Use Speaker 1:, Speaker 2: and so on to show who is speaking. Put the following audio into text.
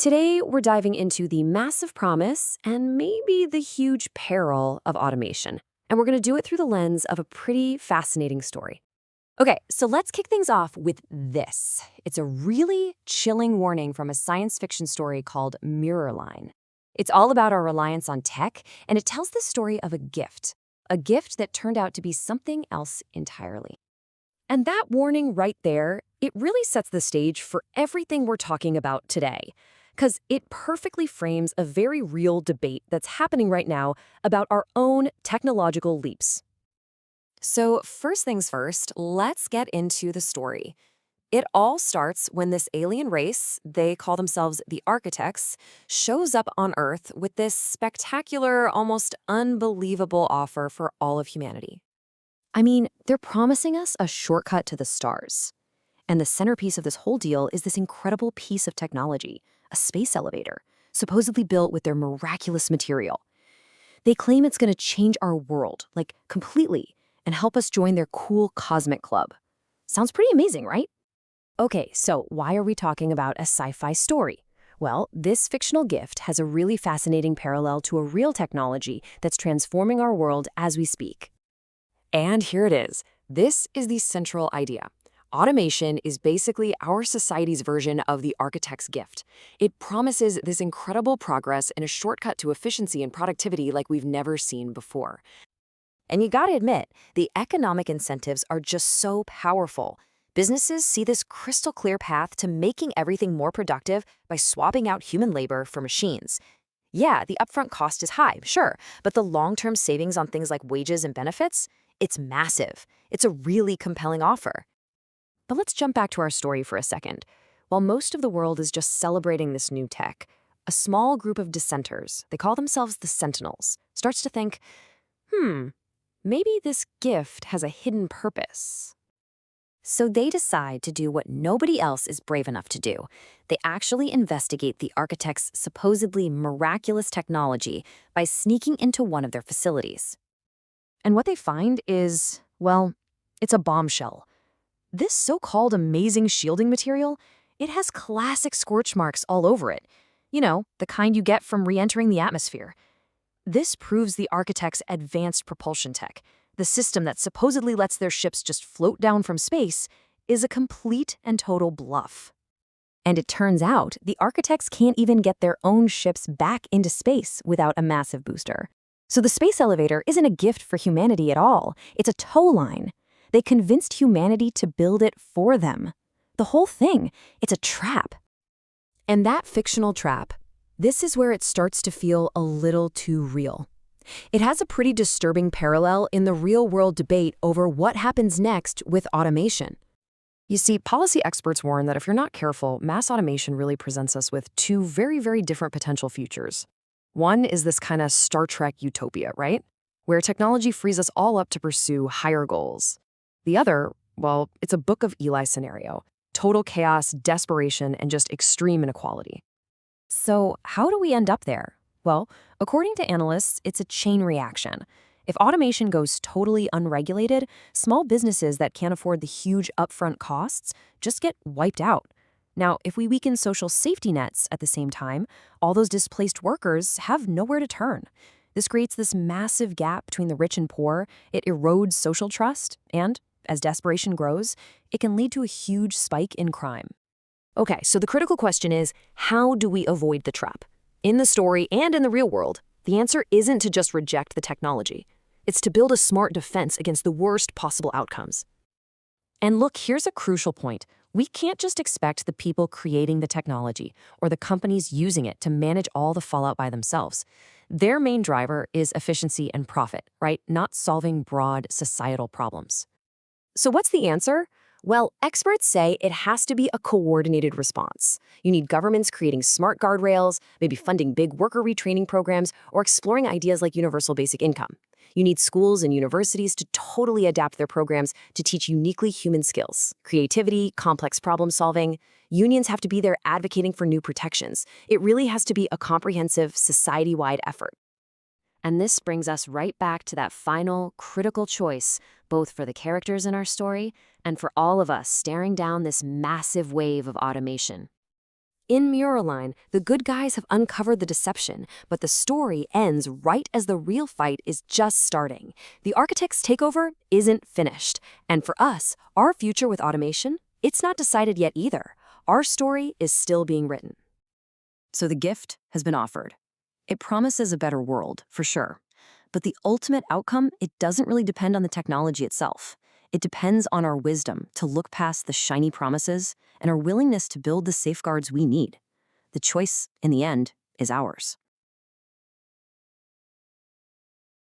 Speaker 1: Today, we're diving into the massive promise and maybe the huge peril of automation. And we're going to do it through the lens of a pretty fascinating story. Okay, so let's kick things off with this. It's a really chilling warning from a science fiction story called Mirrorline. It's all about our reliance on tech, and it tells the story of a gift that turned out to be something else entirely. And that warning right there, it really sets the stage for everything we're talking about today, because it perfectly frames a very real debate that's happening right now about our own technological leaps. So first things first, let's get into the story. It all starts when this alien race, they call themselves the Architects, shows up on Earth with this spectacular, almost unbelievable offer for all of humanity. I mean, they're promising us a shortcut to the stars. And the centerpiece of this whole deal is this incredible piece of technology, a space elevator, supposedly built with their miraculous material. They claim it's going to change our world, like completely, and help us join their cool cosmic club. Sounds pretty amazing, right? Okay, so why are we talking about a sci-fi story? Well, this fictional gift has a really fascinating parallel to a real technology that's transforming our world as we speak. And here it is. This is the central idea. Automation is basically our society's version of the architect's gift. It promises this incredible progress and a shortcut to efficiency and productivity like we've never seen before. And you gotta admit, the economic incentives are just so powerful. Businesses see this crystal clear path to making everything more productive by swapping out human labor for machines. Yeah, the upfront cost is high, sure, but the long-term savings on things like wages and benefits, it's massive. It's a really compelling offer. But let's jump back to our story for a second. While most of the world is just celebrating this new tech, a small group of dissenters, they call themselves the Sentinels, starts to think, maybe this gift has a hidden purpose. So they decide to do what nobody else is brave enough to do. They actually investigate the architect's supposedly miraculous technology by sneaking into one of their facilities. And what they find is, well, it's a bombshell. This so-called amazing shielding material, it has classic scorch marks all over it. You know, the kind you get from re-entering the atmosphere. This proves the architect's advanced propulsion tech, the system that supposedly lets their ships just float down from space, is a complete and total bluff. And it turns out the architects can't even get their own ships back into space without a massive booster. So the space elevator isn't a gift for humanity at all. It's a tow line. They convinced humanity to build it for them. The whole thing, it's a trap. And that fictional trap, this is where it starts to feel a little too real. It has a pretty disturbing parallel in the real-world debate over what happens next with automation. You see, policy experts warn that if you're not careful, mass automation really presents us with two very, very different potential futures. One is this kind of Star Trek utopia, right? Where technology frees us all up to pursue higher goals. The other, well, it's a Book of Eli scenario. Total chaos, desperation, and just extreme inequality. So how do we end up there? Well, according to analysts, it's a chain reaction. If automation goes totally unregulated, small businesses that can't afford the huge upfront costs just get wiped out. Now, if we weaken social safety nets at the same time, all those displaced workers have nowhere to turn. This creates this massive gap between the rich and poor. It erodes social trust, and as desperation grows, it can lead to a huge spike in crime. Okay, so the critical question is, how do we avoid the trap? In the story and in the real world, the answer isn't to just reject the technology. It's to build a smart defense against the worst possible outcomes. And look, here's a crucial point. We can't just expect the people creating the technology or the companies using it to manage all the fallout by themselves. Their main driver is efficiency and profit, right? Not solving broad societal problems. So what's the answer? Well, experts say it has to be a coordinated response. You need governments creating smart guardrails, maybe funding big worker retraining programs, or exploring ideas like universal basic income. You need schools and universities to totally adapt their programs to teach uniquely human skills, creativity, complex problem solving. Unions have to be there advocating for new protections. It really has to be a comprehensive, society-wide effort. And this brings us right back to that final, critical choice, both for the characters in our story and for all of us staring down this massive wave of automation. In Muraline, the good guys have uncovered the deception, but the story ends right as the real fight is just starting. The architect's takeover isn't finished. And for us, our future with automation, it's not decided yet either. Our story is still being written.
Speaker 2: So the gift has been offered. It promises a better world, for sure. But the ultimate outcome, it doesn't really depend on the technology itself. It depends on our wisdom to look past the shiny promises and our willingness to build the safeguards we need. The choice, in the end, is ours.